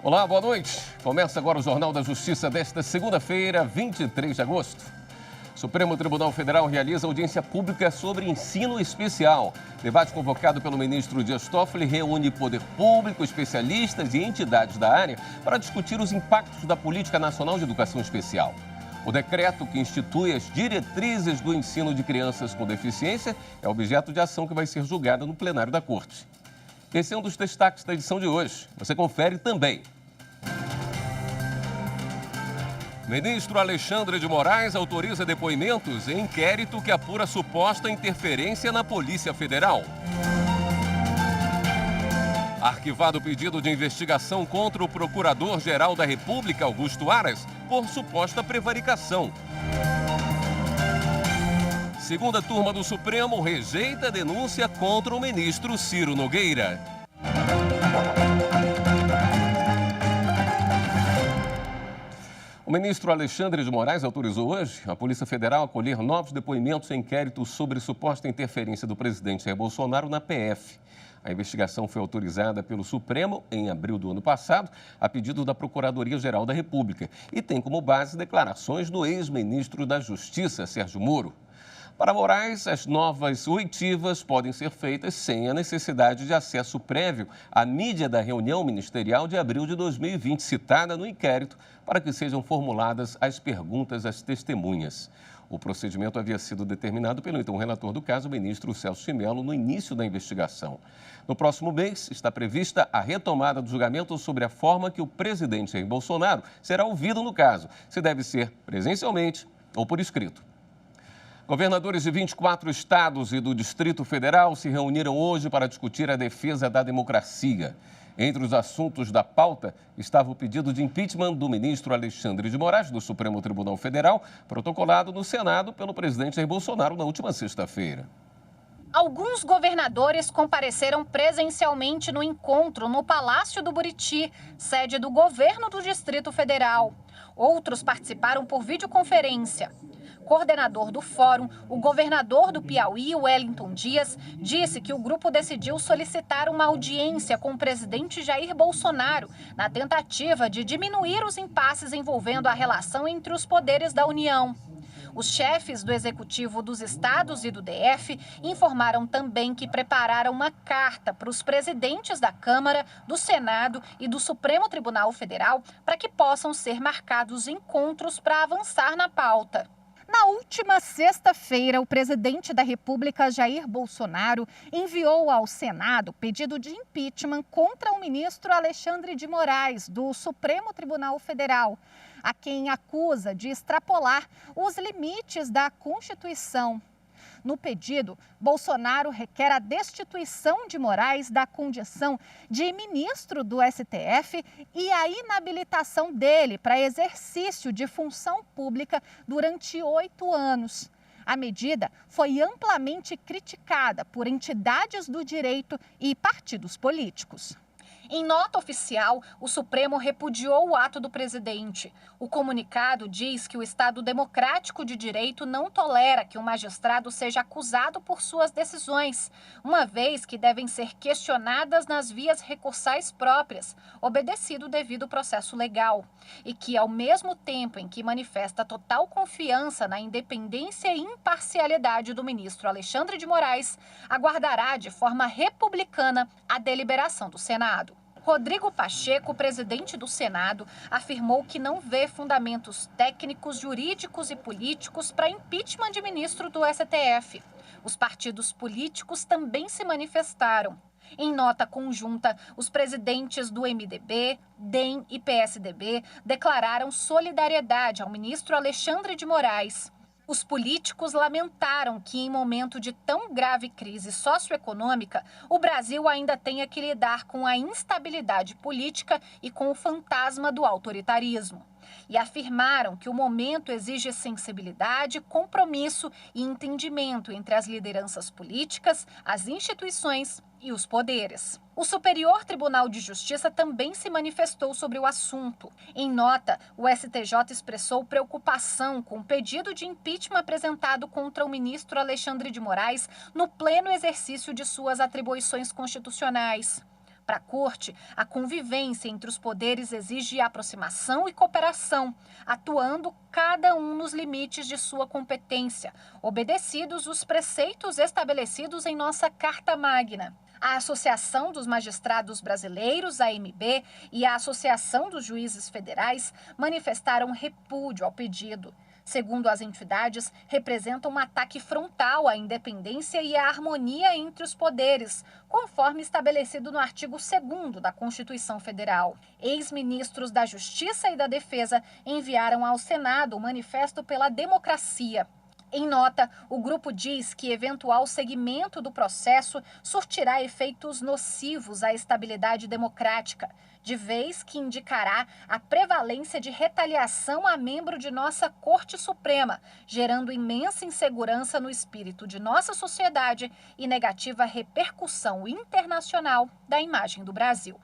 Olá, boa noite. Começa agora o Jornal da Justiça desta segunda-feira, 23 de agosto. O Supremo Tribunal Federal realiza audiência pública sobre ensino especial. Debate convocado pelo ministro Dias Toffoli reúne poder público, especialistas e entidades da área para discutir os impactos da Política Nacional de Educação Especial. O decreto que institui as diretrizes do ensino de crianças com deficiência é objeto de ação que vai ser julgada no plenário da Corte. Esse é um dos destaques da edição de hoje. Você confere também. Ministro Alexandre de Moraes autoriza depoimentos em inquérito que apura suposta interferência na Polícia Federal. Arquivado o pedido de investigação contra o Procurador-Geral da República, Augusto Aras, por suposta prevaricação. Segunda turma do Supremo rejeita a denúncia contra o ministro Ciro Nogueira. O ministro Alexandre de Moraes autorizou hoje a Polícia Federal a colher novos depoimentos em inquérito sobre suposta interferência do presidente Jair Bolsonaro na PF. A investigação foi autorizada pelo Supremo em abril do ano passado, a pedido da Procuradoria-Geral da República, e tem como base declarações do ex-ministro da Justiça, Sérgio Moro. Para Moraes, as novas oitivas podem ser feitas sem a necessidade de acesso prévio à mídia da reunião ministerial de abril de 2020, citada no inquérito, para que sejam formuladas as perguntas às testemunhas. O procedimento havia sido determinado pelo então relator do caso, o ministro Celso de Mello, no início da investigação. No próximo mês, está prevista a retomada do julgamento sobre a forma que o presidente Jair Bolsonaro será ouvido no caso, se deve ser presencialmente ou por escrito. Governadores de 24 estados e do Distrito Federal se reuniram hoje para discutir a defesa da democracia. Entre os assuntos da pauta estava o pedido de impeachment do ministro Alexandre de Moraes, do Supremo Tribunal Federal, protocolado no Senado pelo presidente Jair Bolsonaro na última sexta-feira. Alguns governadores compareceram presencialmente no encontro no Palácio do Buriti, sede do governo do Distrito Federal. Outros participaram por videoconferência. Coordenador do fórum, o governador do Piauí, Wellington Dias, disse que o grupo decidiu solicitar uma audiência com o presidente Jair Bolsonaro na tentativa de diminuir os impasses envolvendo a relação entre os poderes da União. Os chefes do Executivo dos estados e do DF informaram também que prepararam uma carta para os presidentes da Câmara, do Senado e do Supremo Tribunal Federal para que possam ser marcados encontros para avançar na pauta. Na última sexta-feira, o presidente da República, Jair Bolsonaro, enviou ao Senado pedido de impeachment contra o ministro Alexandre de Moraes, do Supremo Tribunal Federal, a quem acusa de extrapolar os limites da Constituição. No pedido, Bolsonaro requer a destituição de Moraes da condição de ministro do STF e a inabilitação dele para exercício de função pública durante 8 anos. A medida foi amplamente criticada por entidades do direito e partidos políticos. Em nota oficial, o Supremo repudiou o ato do presidente. O comunicado diz que o Estado democrático de direito não tolera que um magistrado seja acusado por suas decisões, uma vez que devem ser questionadas nas vias recursais próprias, obedecido o devido processo legal. E que, ao mesmo tempo em que manifesta total confiança na independência e imparcialidade do ministro Alexandre de Moraes, aguardará de forma republicana a deliberação do Senado. Rodrigo Pacheco, presidente do Senado, afirmou que não vê fundamentos técnicos, jurídicos e políticos para impeachment de ministro do STF. Os partidos políticos também se manifestaram. Em nota conjunta, os presidentes do MDB, DEM e PSDB declararam solidariedade ao ministro Alexandre de Moraes. Os políticos lamentaram que, em momento de tão grave crise socioeconômica, o Brasil ainda tenha que lidar com a instabilidade política e com o fantasma do autoritarismo. E afirmaram que o momento exige sensibilidade, compromisso e entendimento entre as lideranças políticas, as instituições e os poderes. O Superior Tribunal de Justiça também se manifestou sobre o assunto. Em nota, o STJ expressou preocupação com o pedido de impeachment apresentado contra o ministro Alexandre de Moraes no pleno exercício de suas atribuições constitucionais. Para a Corte, a convivência entre os poderes exige aproximação e cooperação, atuando cada um nos limites de sua competência, obedecidos os preceitos estabelecidos em nossa Carta Magna. A Associação dos Magistrados Brasileiros, AMB, e a Associação dos Juízes Federais manifestaram repúdio ao pedido. Segundo as entidades, representa um ataque frontal à independência e à harmonia entre os poderes, conforme estabelecido no artigo 2º da Constituição Federal. Ex-ministros da Justiça e da Defesa enviaram ao Senado o Manifesto pela Democracia. Em nota, o grupo diz que eventual seguimento do processo surtirá efeitos nocivos à estabilidade democrática, de vez que indicará a prevalência de retaliação a membro de nossa Corte Suprema, gerando imensa insegurança no espírito de nossa sociedade e negativa repercussão internacional da imagem do Brasil.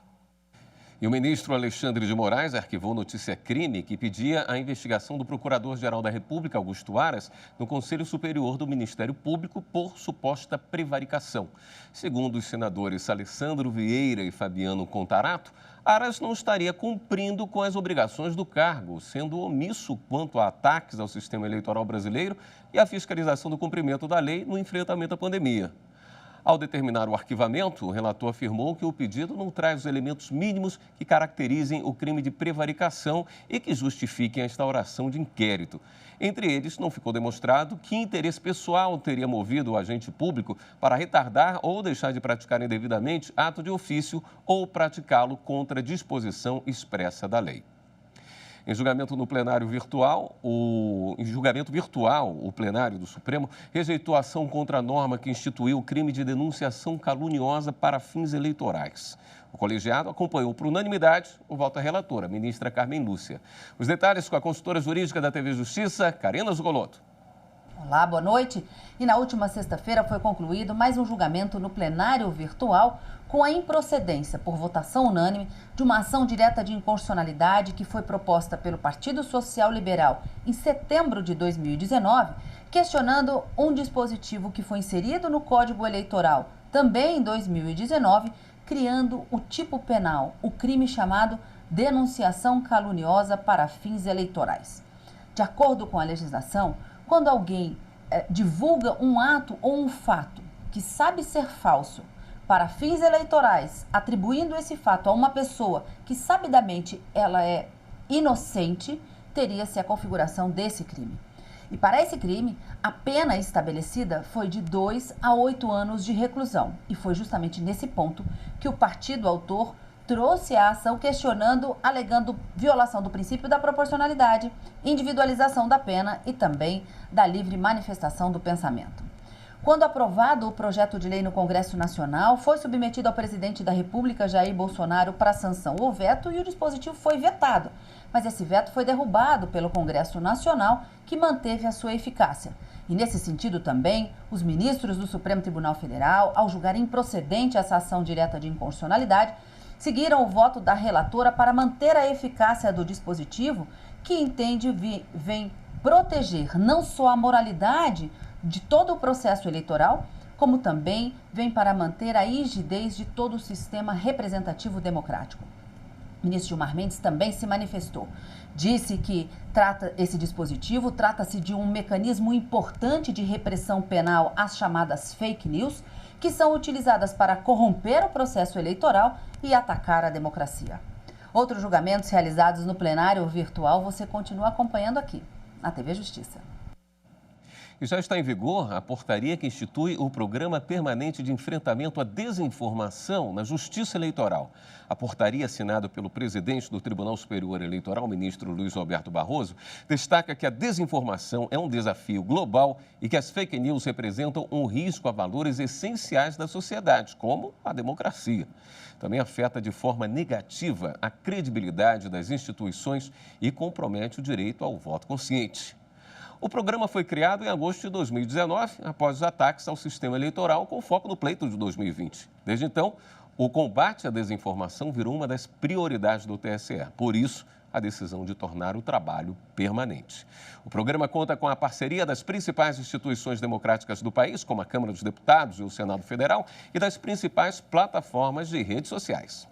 E o ministro Alexandre de Moraes arquivou notícia-crime que pedia a investigação do Procurador-Geral da República, Augusto Aras, no Conselho Superior do Ministério Público por suposta prevaricação. Segundo os senadores Alessandro Vieira e Fabiano Contarato, Aras não estaria cumprindo com as obrigações do cargo, sendo omisso quanto a ataques ao sistema eleitoral brasileiro e à fiscalização do cumprimento da lei no enfrentamento à pandemia. Ao determinar o arquivamento, o relator afirmou que o pedido não traz os elementos mínimos que caracterizem o crime de prevaricação e que justifiquem a instauração de inquérito. Entre eles, não ficou demonstrado que interesse pessoal teria movido o agente público para retardar ou deixar de praticar indevidamente ato de ofício ou praticá-lo contra a disposição expressa da lei. Em julgamento virtual, o plenário do Supremo rejeitou a ação contra a norma que instituiu o crime de denunciação caluniosa para fins eleitorais. O colegiado acompanhou por unanimidade o voto da relatora, a ministra Carmen Lúcia. Os detalhes com a consultora jurídica da TV Justiça, Karina Zugolotto. Olá, boa noite. E na última sexta-feira foi concluído mais um julgamento no plenário virtual com a improcedência por votação unânime de uma ação direta de inconstitucionalidade que foi proposta pelo Partido Social Liberal em setembro de 2019, questionando um dispositivo que foi inserido no Código Eleitoral também em 2019, criando o tipo penal, o crime chamado denunciação caluniosa para fins eleitorais. De acordo com a legislação, quando alguém divulga um ato ou um fato que sabe ser falso para fins eleitorais, atribuindo esse fato a uma pessoa que sabidamente ela é inocente, teria-se a configuração desse crime. E para esse crime, a pena estabelecida foi de 2 a 8 anos de reclusão. E foi justamente nesse ponto que o partido autor trouxe a ação questionando, alegando violação do princípio da proporcionalidade, individualização da pena e também da livre manifestação do pensamento. Quando aprovado o projeto de lei no Congresso Nacional, foi submetido ao presidente da República, Jair Bolsonaro, para sanção ou veto e o dispositivo foi vetado. Mas esse veto foi derrubado pelo Congresso Nacional, que manteve a sua eficácia. E nesse sentido também, os ministros do Supremo Tribunal Federal, ao julgarem improcedente essa ação direta de inconstitucionalidade, seguiram o voto da relatora para manter a eficácia do dispositivo, que entende vem proteger não só a moralidade de todo o processo eleitoral, como também vem para manter a rigidez de todo o sistema representativo democrático. O ministro Gilmar Mendes também se manifestou. Disse que esse dispositivo trata-se de um mecanismo importante de repressão penal às chamadas fake news, que são utilizadas para corromper o processo eleitoral e atacar a democracia. Outros julgamentos realizados no plenário virtual você continua acompanhando aqui, na TV Justiça. E já está em vigor a portaria que institui o Programa Permanente de Enfrentamento à Desinformação na Justiça Eleitoral. A portaria, assinada pelo presidente do Tribunal Superior Eleitoral, ministro Luiz Roberto Barroso, destaca que a desinformação é um desafio global e que as fake news representam um risco a valores essenciais da sociedade, como a democracia. Também afeta de forma negativa a credibilidade das instituições e compromete o direito ao voto consciente. O programa foi criado em agosto de 2019, após os ataques ao sistema eleitoral, com foco no pleito de 2020. Desde então, o combate à desinformação virou uma das prioridades do TSE. Por isso, a decisão de tornar o trabalho permanente. O programa conta com a parceria das principais instituições democráticas do país, como a Câmara dos Deputados e o Senado Federal, e das principais plataformas de redes sociais.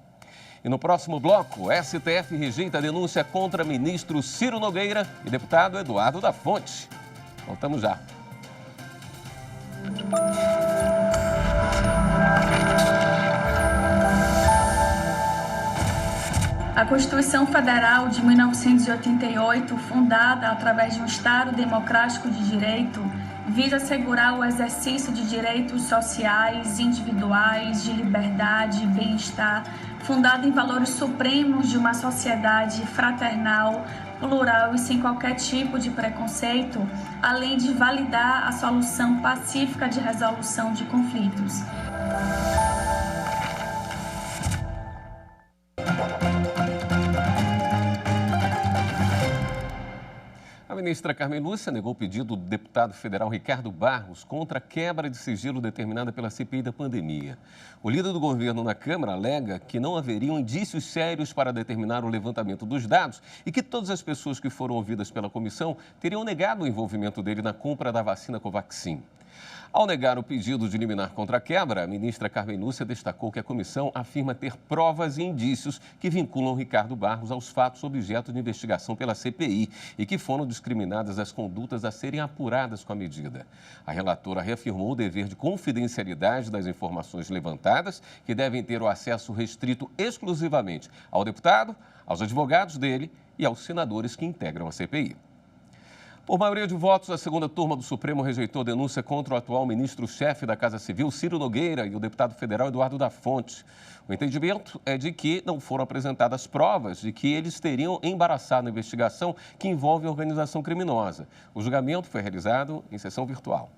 E no próximo bloco, o STF rejeita a denúncia contra ministro Ciro Nogueira e deputado Eduardo da Fonte. Voltamos já. A Constituição Federal de 1988, fundada através de um Estado democrático de direito, visa assegurar o exercício de direitos sociais, individuais, de liberdade e bem-estar, fundada em valores supremos de uma sociedade fraternal, plural e sem qualquer tipo de preconceito, além de validar a solução pacífica de resolução de conflitos. A ministra Carmen Lúcia negou o pedido do deputado federal Ricardo Barros contra a quebra de sigilo determinada pela CPI da pandemia. O líder do governo na Câmara alega que não haveriam indícios sérios para determinar o levantamento dos dados e que todas as pessoas que foram ouvidas pela comissão teriam negado o envolvimento dele na compra da vacina Covaxin. Ao negar o pedido de liminar contra a quebra, a ministra Carmen Lúcia destacou que a comissão afirma ter provas e indícios que vinculam Ricardo Barros aos fatos objeto de investigação pela CPI e que foram discriminadas as condutas a serem apuradas com a medida. A relatora reafirmou o dever de confidencialidade das informações levantadas, que devem ter o acesso restrito exclusivamente ao deputado, aos advogados dele e aos senadores que integram a CPI. Por maioria de votos, a segunda turma do Supremo rejeitou a denúncia contra o atual ministro-chefe da Casa Civil, Ciro Nogueira, e o deputado federal Eduardo da Fonte. O entendimento é de que não foram apresentadas provas de que eles teriam embaraçado a investigação que envolve a organização criminosa. O julgamento foi realizado em sessão virtual.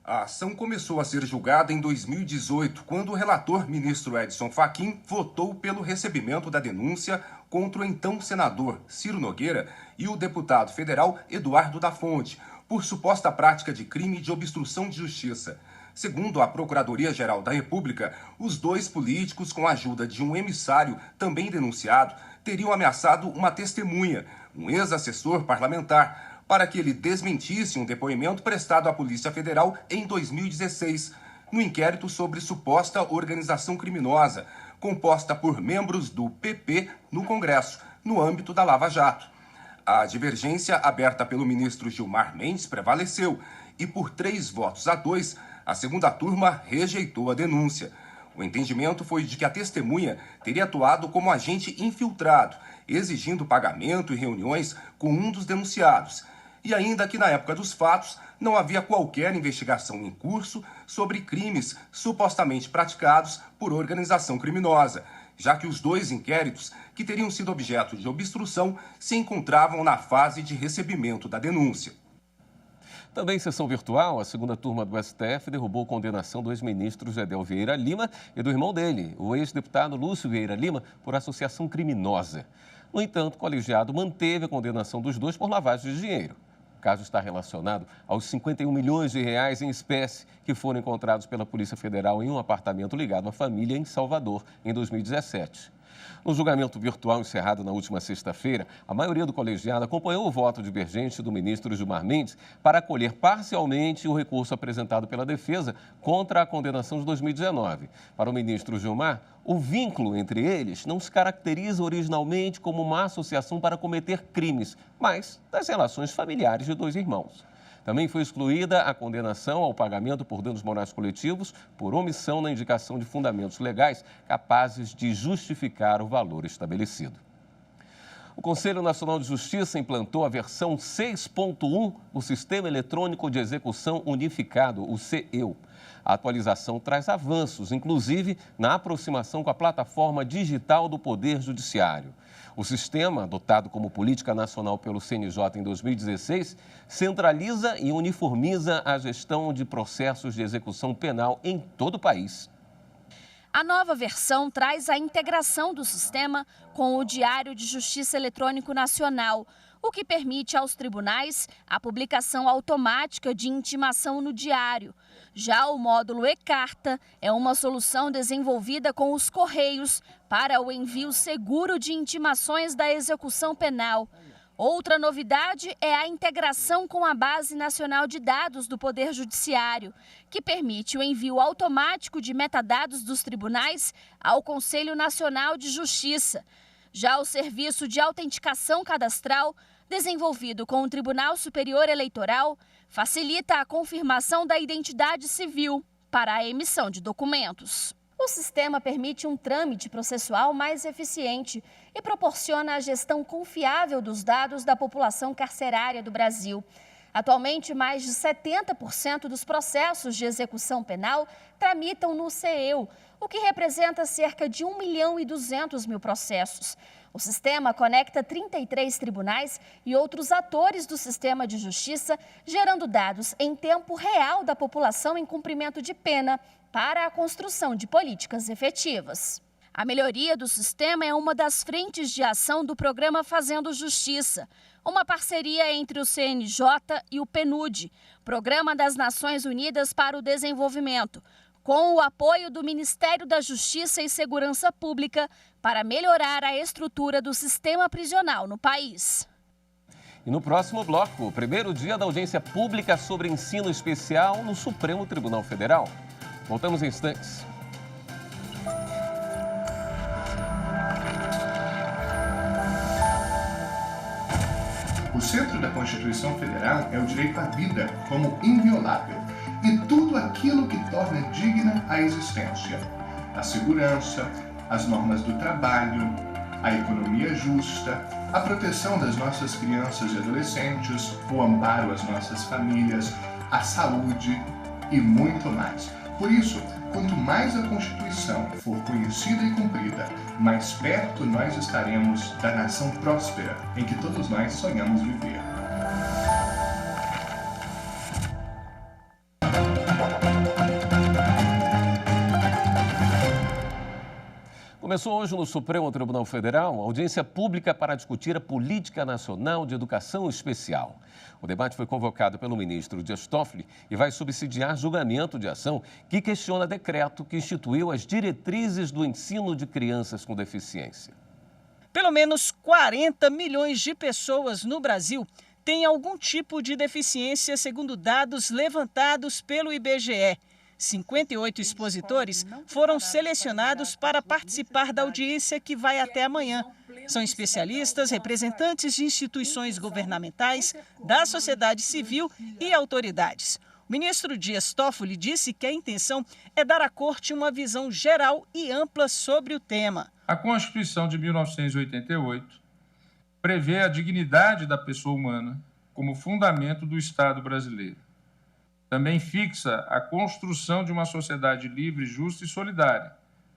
A ação começou a ser julgada em 2018, quando o relator ministro Edson Fachin votou pelo recebimento da denúncia contra o então senador Ciro Nogueira e o deputado federal Eduardo da Fonte, por suposta prática de crime de obstrução de justiça. Segundo a Procuradoria-Geral da República, os dois políticos, com a ajuda de um emissário também denunciado, teriam ameaçado uma testemunha, um ex-assessor parlamentar, para que ele desmentisse um depoimento prestado à Polícia Federal em 2016, no inquérito sobre suposta organização criminosa, composta por membros do PP no Congresso, no âmbito da Lava Jato. A divergência aberta pelo ministro Gilmar Mendes prevaleceu e, por 3-2, a segunda turma rejeitou a denúncia. O entendimento foi de que a testemunha teria atuado como agente infiltrado, exigindo pagamento e reuniões com um dos denunciados, e ainda que na época dos fatos não havia qualquer investigação em curso sobre crimes supostamente praticados por organização criminosa, já que os dois inquéritos que teriam sido objeto de obstrução se encontravam na fase de recebimento da denúncia. Também em sessão virtual, a segunda turma do STF derrubou a condenação do ex-ministro Gedel Vieira Lima e do irmão dele, o ex-deputado Lúcio Vieira Lima, por associação criminosa. No entanto, o colegiado manteve a condenação dos dois por lavagem de dinheiro. O caso está relacionado aos 51 milhões de reais em espécie que foram encontrados pela Polícia Federal em um apartamento ligado à família em Salvador, em 2017. No julgamento virtual encerrado na última sexta-feira, a maioria do colegiado acompanhou o voto divergente do ministro Gilmar Mendes para acolher parcialmente o recurso apresentado pela defesa contra a condenação de 2019. Para o ministro Gilmar, o vínculo entre eles não se caracteriza originalmente como uma associação para cometer crimes, mas das relações familiares de dois irmãos. Também foi excluída a condenação ao pagamento por danos morais coletivos por omissão na indicação de fundamentos legais capazes de justificar o valor estabelecido. O Conselho Nacional de Justiça implantou a versão 6.1 do Sistema Eletrônico de Execução Unificado, o CEU. A atualização traz avanços, inclusive na aproximação com a plataforma digital do Poder Judiciário. O sistema, adotado como política nacional pelo CNJ em 2016, centraliza e uniformiza a gestão de processos de execução penal em todo o país. A nova versão traz a integração do sistema com o Diário de Justiça Eletrônico Nacional. o que permite aos tribunais a publicação automática de intimação no diário. Já o módulo e-Carta é uma solução desenvolvida com os Correios para o envio seguro de intimações da execução penal. Outra novidade é a integração com a Base Nacional de Dados do Poder Judiciário, que permite o envio automático de metadados dos tribunais ao Conselho Nacional de Justiça. Já o Serviço de Autenticação Cadastral, desenvolvido com o Tribunal Superior Eleitoral, facilita a confirmação da identidade civil para a emissão de documentos. O sistema permite um trâmite processual mais eficiente e proporciona a gestão confiável dos dados da população carcerária do Brasil. Atualmente, mais de 70% dos processos de execução penal tramitam no CEU, o que representa cerca de 1.200.000 processos. O sistema conecta 33 tribunais e outros atores do sistema de justiça, gerando dados em tempo real da população em cumprimento de pena para a construção de políticas efetivas. A melhoria do sistema é uma das frentes de ação do programa Fazendo Justiça, uma parceria entre o CNJ e o PNUD, Programa das Nações Unidas para o Desenvolvimento, com o apoio do Ministério da Justiça e Segurança Pública para melhorar a estrutura do sistema prisional no país. E no próximo bloco, o primeiro dia da audiência pública sobre ensino especial no Supremo Tribunal Federal. Voltamos em instantes. O centro da Constituição Federal é o direito à vida como inviolável e tudo aquilo que torna digna a existência. A segurança, as normas do trabalho, a economia justa, a proteção das nossas crianças e adolescentes, o amparo às nossas famílias, a saúde e muito mais. Por isso, quanto mais a Constituição for conhecida e cumprida, mais perto nós estaremos da nação próspera em que todos nós sonhamos viver. Começou hoje no Supremo Tribunal Federal a audiência pública para discutir a Política Nacional de Educação Especial. O debate foi convocado pelo ministro Dias Toffoli e vai subsidiar julgamento de ação que questiona decreto que instituiu as diretrizes do ensino de crianças com deficiência. Pelo menos 40 milhões de pessoas no Brasil têm algum tipo de deficiência, segundo dados levantados pelo IBGE. 58 expositores foram selecionados para participar da audiência que vai até amanhã. São especialistas, representantes de instituições governamentais, da sociedade civil e autoridades. O ministro Dias Toffoli disse que a intenção é dar à Corte uma visão geral e ampla sobre o tema. A Constituição de 1988 prevê a dignidade da pessoa humana como fundamento do Estado brasileiro. Também fixa a construção de uma sociedade livre, justa e solidária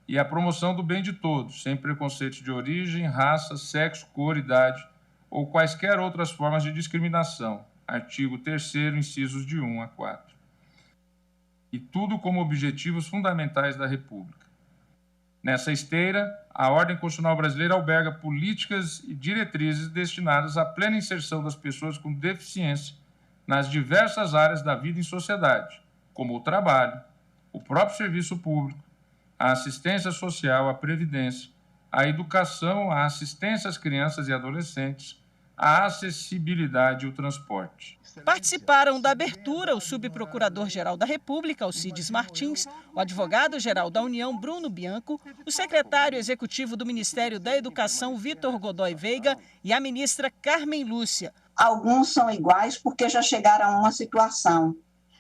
e a promoção do bem de todos, sem preconceitos de origem, raça, sexo, cor, idade ou quaisquer outras formas de discriminação. Artigo 3º, incisos de 1 a 4. E tudo como objetivos fundamentais da República. Nessa esteira, a ordem constitucional brasileira alberga políticas e diretrizes destinadas à plena inserção das pessoas com deficiência nas diversas áreas da vida em sociedade, como o trabalho, o próprio serviço público, a assistência social, a previdência, a educação, a assistência às crianças e adolescentes, a acessibilidade e o transporte. Participaram da abertura o subprocurador-geral da República, Alcides Martins, o advogado-geral da União, Bruno Bianco, o secretário executivo do Ministério da Educação, Vitor Godoy Veiga, e a ministra Carmen Lúcia. Alguns são iguais porque já chegaram a uma situação,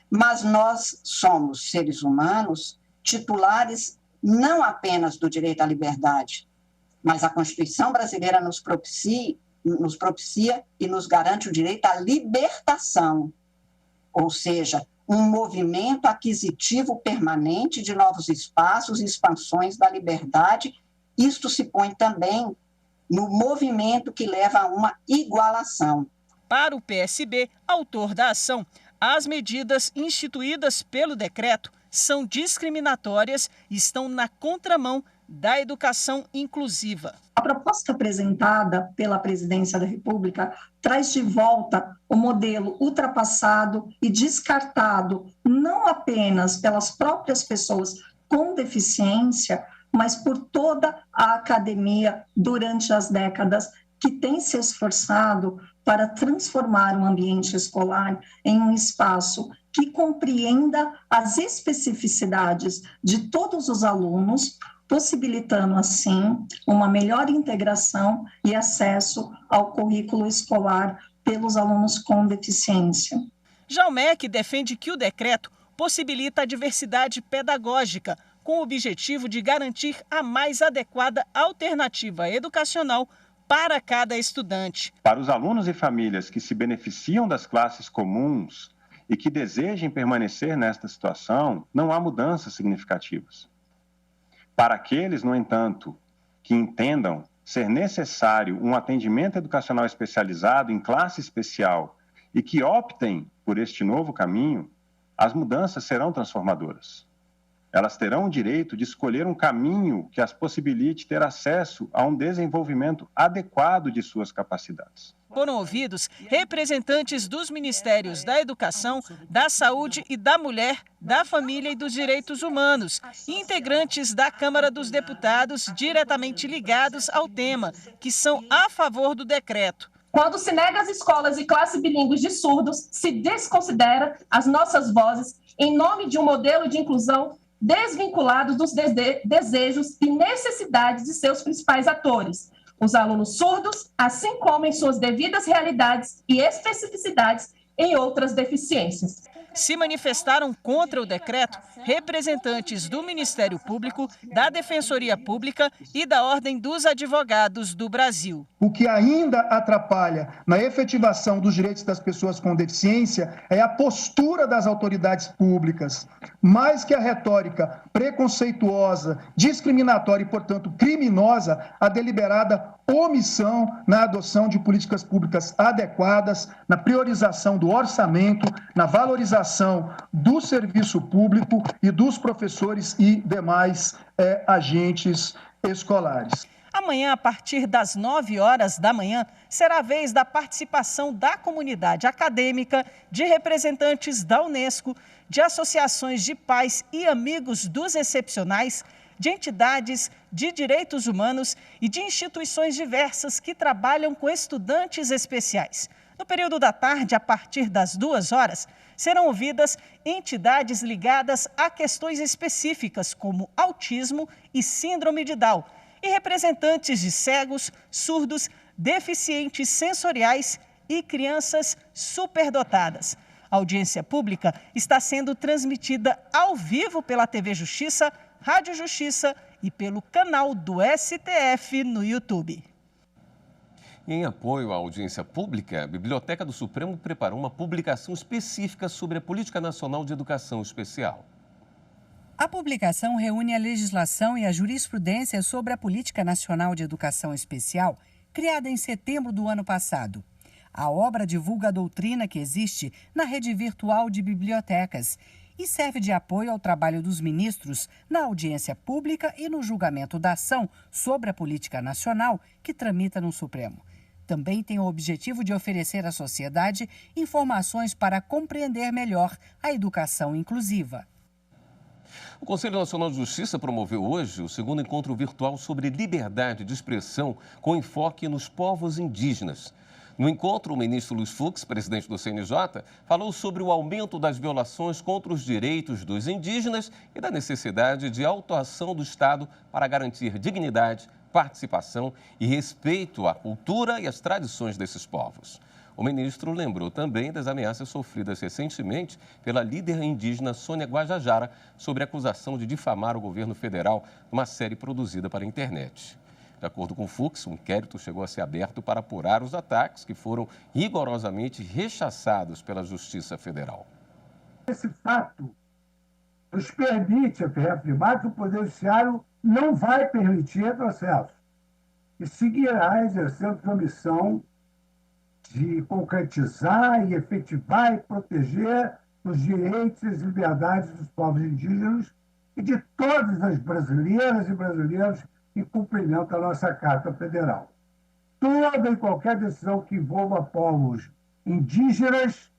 mas nós somos seres humanos titulares não apenas do direito à liberdade, mas a Constituição brasileira nos propicia e nos garante o direito à libertação, ou seja, um movimento aquisitivo permanente de novos espaços e expansões da liberdade. Isto se põe também no movimento que leva a uma igualação. Para o PSB, autor da ação, as medidas instituídas pelo decreto são discriminatórias e estão na contramão da educação inclusiva. A proposta apresentada pela Presidência da República traz de volta o modelo ultrapassado e descartado não apenas pelas próprias pessoas com deficiência, mas por toda a academia durante as décadas que tem se esforçado para transformar o ambiente escolar em um espaço que compreenda as especificidades de todos os alunos, possibilitando, assim, uma melhor integração e acesso ao currículo escolar pelos alunos com deficiência. Já o MEC defende que o decreto possibilita a diversidade pedagógica, com o objetivo de garantir a mais adequada alternativa educacional para cada estudante. Para os alunos e famílias que se beneficiam das classes comuns e que desejem permanecer nesta situação, não há mudanças significativas. Para aqueles, no entanto, que entendam ser necessário um atendimento educacional especializado em classe especial e que optem por este novo caminho, as mudanças serão transformadoras. Elas terão o direito de escolher um caminho que as possibilite ter acesso a um desenvolvimento adequado de suas capacidades. Foram ouvidos representantes dos Ministérios da Educação, da Saúde e da Mulher, da Família e dos Direitos Humanos, e integrantes da Câmara dos Deputados diretamente ligados ao tema, que são a favor do decreto. Quando se nega as escolas e classe bilíngues de surdos, se desconsidera as nossas vozes em nome de um modelo de inclusão desvinculados dos desejos e necessidades de seus principais atores, os alunos surdos, assim como em suas devidas realidades e especificidades em outras deficiências. Se manifestaram contra o decreto representantes do Ministério Público, da Defensoria Pública e da Ordem dos Advogados do Brasil. O que ainda atrapalha na efetivação dos direitos das pessoas com deficiência é a postura das autoridades públicas. Mais que a retórica preconceituosa, discriminatória e, portanto, criminosa, a deliberada omissão na adoção de políticas públicas adequadas, na priorização do orçamento, na valorização do serviço público e dos professores e demais agentes escolares. Amanhã, a partir das 9 horas da manhã, será a vez da participação da comunidade acadêmica, de representantes da Unesco, de associações de pais e amigos dos excepcionais, de entidades de direitos humanos e de instituições diversas que trabalham com estudantes especiais. No período da tarde, a partir das 2 horas, serão ouvidas entidades ligadas a questões específicas como autismo e síndrome de Down, e representantes de cegos, surdos, deficientes sensoriais e crianças superdotadas. A audiência pública está sendo transmitida ao vivo pela TV Justiça, Rádio Justiça e pelo canal do STF no YouTube. Em apoio à audiência pública, a Biblioteca do Supremo preparou uma publicação específica sobre a Política Nacional de Educação Especial. A publicação reúne a legislação e a jurisprudência sobre a Política Nacional de Educação Especial, criada em setembro do ano passado. A obra divulga a doutrina que existe na rede virtual de bibliotecas e serve de apoio ao trabalho dos ministros na audiência pública e no julgamento da ação sobre a política nacional que tramita no Supremo. Também tem o objetivo de oferecer à sociedade informações para compreender melhor a educação inclusiva. O Conselho Nacional de Justiça promoveu hoje o segundo encontro virtual sobre liberdade de expressão com enfoque nos povos indígenas. No encontro, o ministro Luiz Fux, presidente do CNJ, falou sobre o aumento das violações contra os direitos dos indígenas e da necessidade de autuação do Estado para garantir dignidade, participação e respeito à cultura e às tradições desses povos. O ministro lembrou também das ameaças sofridas recentemente pela líder indígena Sônia Guajajara sobre a acusação de difamar o governo federal numa série produzida para a internet. De acordo com o Fux, um inquérito chegou a ser aberto para apurar os ataques que foram rigorosamente rechaçados pela Justiça Federal. Esse fato nos permite reafirmar que o Poder Judiciário não vai permitir retrocesso e seguirá exercendo sua missão de concretizar e efetivar e proteger os direitos e as liberdades dos povos indígenas e de todas as brasileiras e brasileiros que cumprimentam a nossa Carta Federal. Toda e qualquer decisão que envolva povos indígenas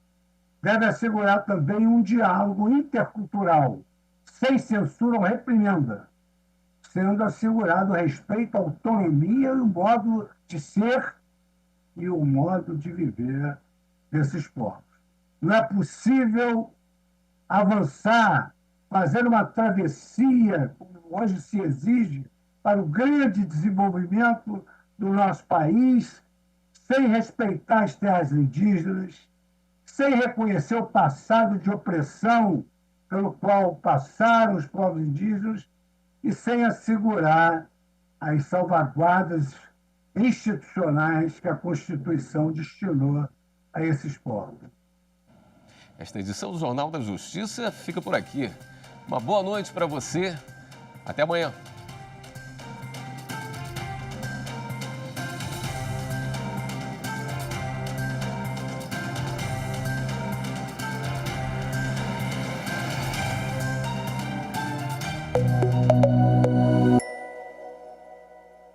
deve assegurar também um diálogo intercultural, sem censura ou reprimenda, sendo assegurado o respeito à autonomia e o modo de ser e o modo de viver desses povos. Não é possível avançar, fazer uma travessia, como hoje se exige, para o grande desenvolvimento do nosso país, sem respeitar as terras indígenas, sem reconhecer o passado de opressão pelo qual passaram os povos indígenas e sem assegurar as salvaguardas institucionais que a Constituição destinou a esses povos. Esta edição do Jornal da Justiça fica por aqui. Uma boa noite para você. Até amanhã.